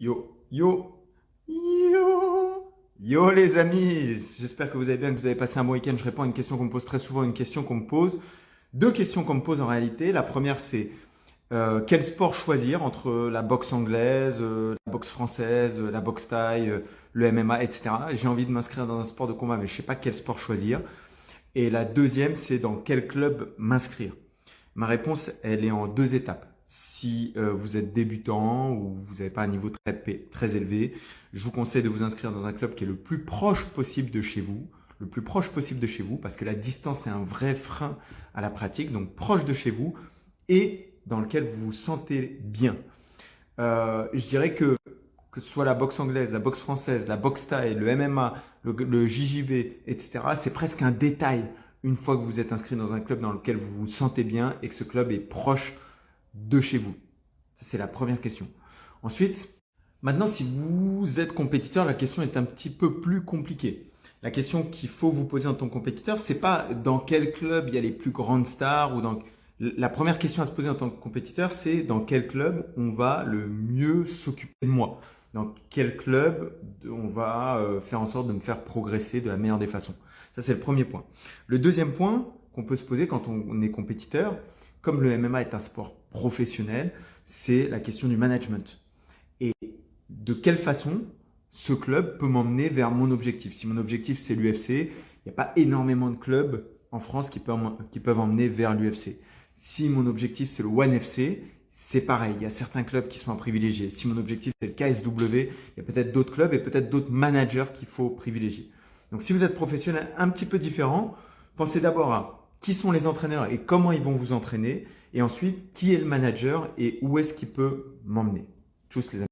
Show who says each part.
Speaker 1: Yo, yo, yo, yo les amis, j'espère que vous allez bien, que vous avez passé un bon week-end. Je réponds à une question qu'on me pose très souvent, une question qu'on me pose. Deux questions qu'on me pose en réalité. La première c'est quel sport choisir entre la boxe anglaise, la boxe française, la boxe thaï, le MMA, etc. J'ai envie de m'inscrire dans un sport de combat mais je ne sais pas quel sport choisir. Et la deuxième c'est dans quel club m'inscrire. Ma réponse, elle est en deux étapes. Si vous êtes débutant ou vous n'avez pas un niveau très élevé, je vous conseille de vous inscrire dans un club qui est le plus proche possible de chez vous, le plus proche possible de chez vous, parce que la distance est un vrai frein à la pratique, donc proche de chez vous et dans lequel vous vous sentez bien. Je dirais que ce soit la boxe anglaise, la boxe française, la boxe thaï, le MMA, le JJB, etc., c'est presque un détail une fois que vous êtes inscrit dans un club dans lequel vous vous sentez bien et que ce club est proche de chez vous. Ça, c'est la première question. Ensuite, maintenant, si vous êtes compétiteur, la question est un petit peu plus compliquée. La question qu'il faut vous poser en tant que compétiteur, c'est pas dans quel club il y a les plus grandes stars ou dans… La première question à se poser en tant que compétiteur, c'est dans quel club on va le mieux s'occuper de moi. Dans quel club on va faire en sorte de me faire progresser de la meilleure des façons. Ça, c'est le premier point. Le deuxième point qu'on peut se poser quand on est compétiteur, comme le MMA est un sport professionnel, c'est la question du management. Et de quelle façon ce club peut m'emmener vers mon objectif. Si mon objectif, c'est l'UFC, il n'y a pas énormément de clubs en France qui peuvent emmener vers l'UFC. Si mon objectif, c'est le ONE FC, c'est pareil. Il y a certains clubs qui sont à privilégier. Si mon objectif, c'est le KSW, il y a peut-être d'autres clubs et peut-être d'autres managers qu'il faut privilégier. Donc, si vous êtes professionnel un petit peu différent, pensez d'abord à qui sont les entraîneurs et comment ils vont vous entraîner. Et ensuite, qui est le manager et où est-ce qu'il peut m'emmener. Tchuss les amis.